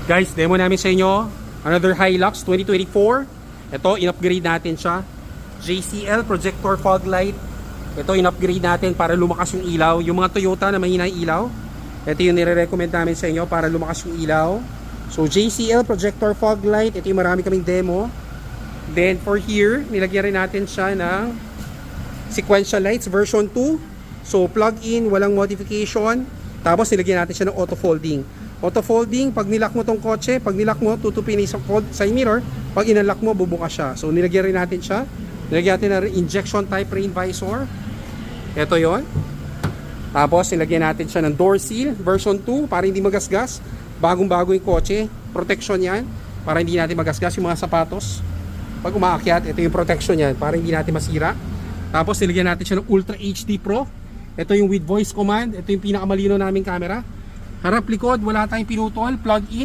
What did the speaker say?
Guys, demo namin sa inyo another Hilux 2024. Ito, in-upgrade natin siya. JCL projector fog light. Ito, in-upgrade natin para lumakas yung ilaw. Yung mga Toyota na mahina yung ilaw, ito yung nire-recommend namin sa inyo para lumakas yung ilaw. So JCL projector fog light. Ito yung marami kaming demo. Then for here, nilagyan rin natin siya ng sequential lights version 2. So plug in, walang modification. Tapos nilagyan natin siya ng auto folding. Auto folding, pag nilock mo tong kotse, pag nilock mo, tutupin sa side mirror. Pag inalock mo, bubukas siya. So nilagyan rin natin siya. Nilagyan natin ng injection type rain visor. Ito yon. Tapos nilagyan natin siya ng door seal version 2 para hindi magasgas. Bagong-bago yung kotse. Protection yan para hindi natin magasgas yung mga sapatos. Pag umaakyat, ito yung protection yan para hindi natin masira. Tapos nilagyan natin siya ng Ultra HD Pro. Ito yung with voice command. Ito yung pinakamalino naming camera. Harap likod, wala tayong pinutol. Plug in.